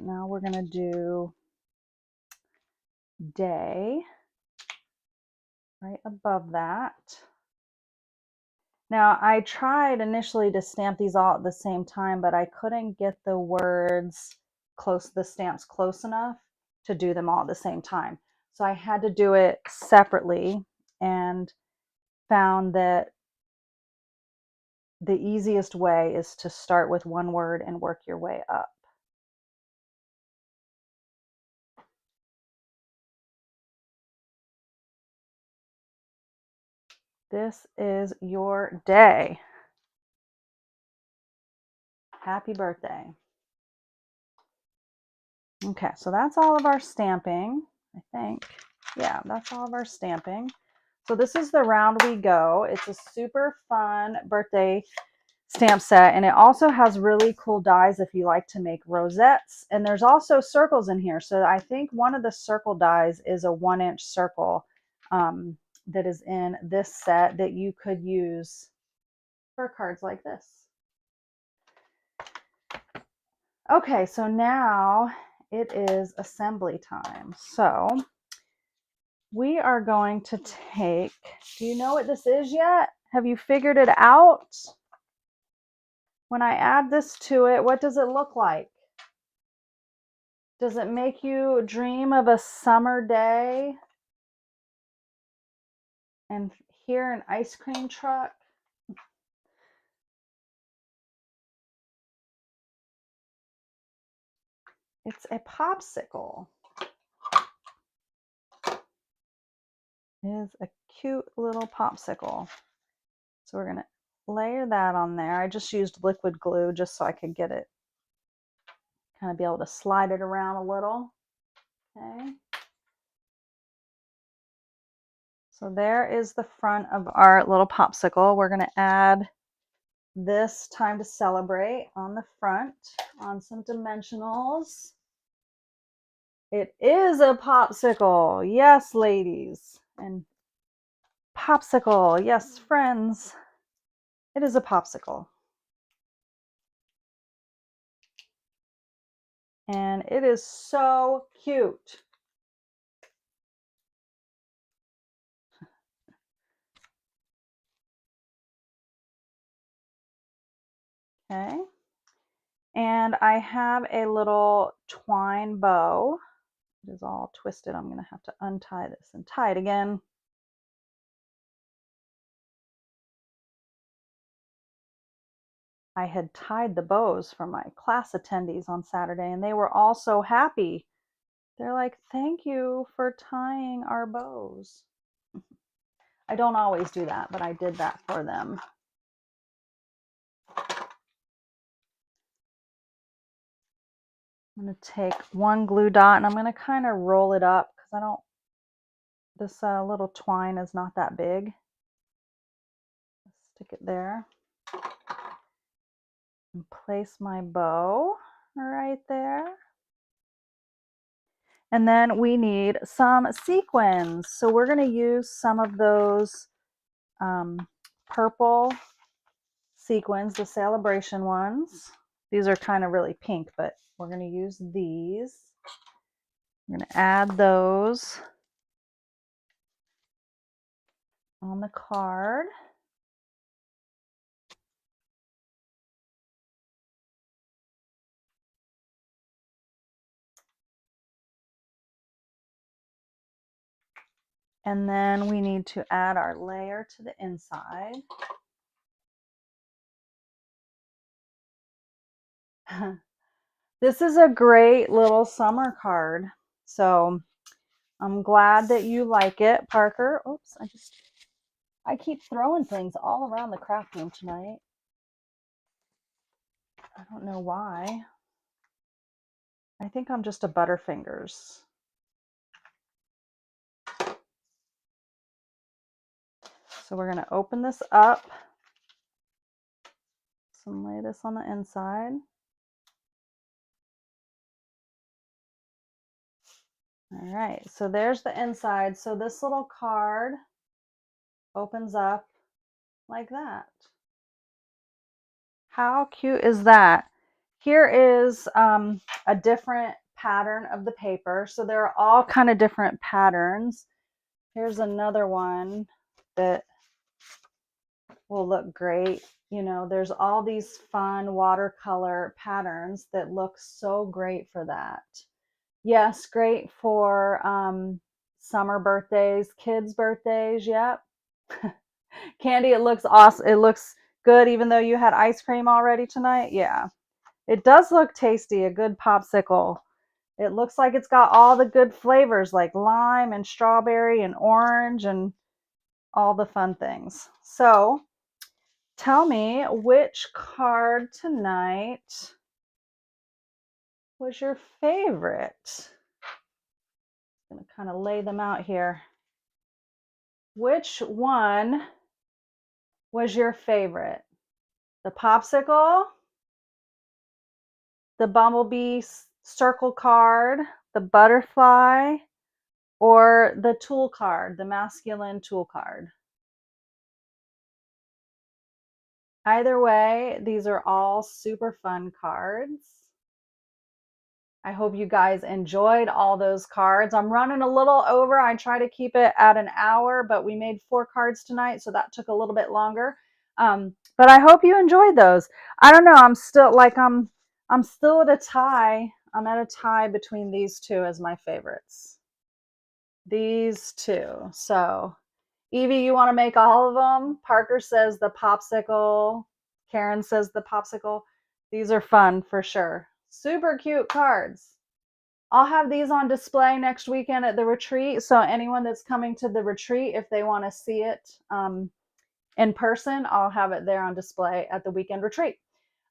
Now we're going to do Day right above that. Now, I tried initially to stamp these all at the same time, but I couldn't get the words close, the stamps close enough to do them all at the same time. So I had to do it separately and found that the easiest way is to start with one word and work your way up. This is your day. Happy birthday. Okay, so that's all of our stamping, I think. Yeah, that's all of our stamping. So this is the Round We Go. It's a super fun birthday stamp set, and it also has really cool dies if you like to make rosettes. And there's also circles in here. So I think one of the circle dies is a 1-inch circle that is in this set that you could use for cards like this. Okay, so now it is assembly time. So we are going to take, do you know what this is yet? Have you figured it out? When I add this to it, what does it look like? Does it make you dream of a summer day and hear an ice cream truck? It's a popsicle. It is a cute little popsicle. So we're going to layer that on there. I just used liquid glue just so I could get it, kind of be able to slide it around a little. Okay. So there is the front of our little popsicle. We're going to add this Time to Celebrate on the front on some dimensionals. It is a popsicle. Yes, ladies. And popsicle. Yes, friends. It is a popsicle. And it is so cute. Okay. And I have a little twine bow. It is all twisted. I'm going to have to untie this and tie it again. I had tied the bows for my class attendees on Saturday, and they were all so happy. They're like, thank you for tying our bows. I don't always do that, but I did that for them. I'm going to take one glue dot and I'm going to kind of roll it up because I don't, this little twine is not that big. Stick it there. And place my bow right there. And then we need some sequins. So we're going to use some of those purple sequins, the Sale-a-Bration ones. These are kind of really pink, but we're going to use these. I'm going to add those on the card. And then we need to add our layer to the inside. This is a great little summer card. So I'm glad that you like it, Parker. Oops, I keep throwing things all around the craft room tonight. I don't know why. I think I'm just a Butterfingers. So we're going to open this up. So lay this on the inside. All right, so there's the inside. So this little card opens up like that. How cute is that? Here is a different pattern of the paper. So there are all kind of different patterns. Here's another one that will look great. You know, there's all these fun watercolor patterns that look so great for that. Yes, great for summer birthdays, kids' birthdays. Yep. Candy, it looks awesome. It looks good even though you had ice cream already tonight. Yeah. It does look tasty, a good popsicle. It looks like it's got all the good flavors like lime and strawberry and orange and all the fun things. So tell me which card tonight was your favorite. I'm going to kind of lay them out here. which one was your favorite? The popsicle, the bumblebee circle card, the butterfly, or the tool card, the masculine tool card? Either way, these are all super fun cards. I hope you guys enjoyed all those cards. I'm running a little over. I try to keep it at an hour, but we made 4 cards tonight, so that took a little bit longer. But I hope you enjoyed those. I don't know. I'm still at a tie. I'm at a tie between these two as my favorites. These two. So, Evie, you want to make all of them? Parker says the popsicle. Karen says the popsicle. These are fun for sure. Super cute cards. I'll have these on display next weekend at the retreat. So anyone that's coming to the retreat, if they want to see it in person, I'll have it there on display at the weekend retreat.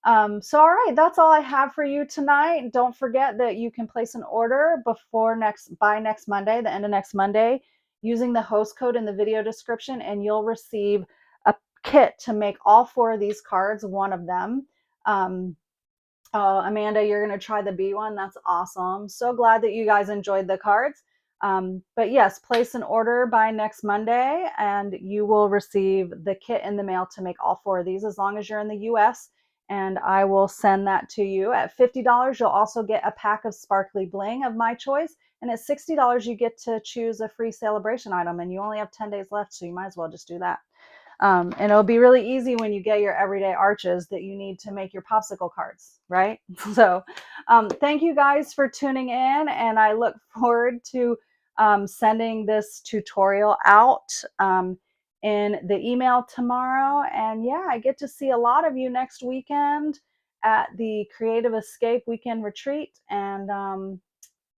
So all right, that's all I have for you tonight. Don't forget that you can place an order by next Monday, the end of next Monday, using the host code in the video description, and you'll receive a kit to make all 4 of these cards, one of them. Oh, Amanda, you're going to try the B one. That's awesome. So glad that you guys enjoyed the cards. But yes, place an order by next Monday and you will receive the kit in the mail to make all 4 of these as long as you're in the US. And I will send that to you. At $50, you'll also get a pack of sparkly bling of my choice. And at $60, you get to choose a free Sale-a-Bration item. And you only have 10 days left, so you might as well just do that. And it'll be really easy when you get your everyday arches that you need to make your popsicle cards, right? So thank you guys for tuning in, and I look forward to sending this tutorial out in the email tomorrow. And yeah, I get to see a lot of you next weekend at the Creative Escape Weekend Retreat. And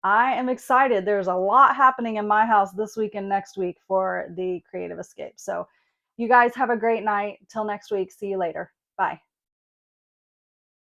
I am excited. There's a lot happening in my house this week and next week for the Creative Escape. So you guys have a great night. Till next week. See you later. Bye.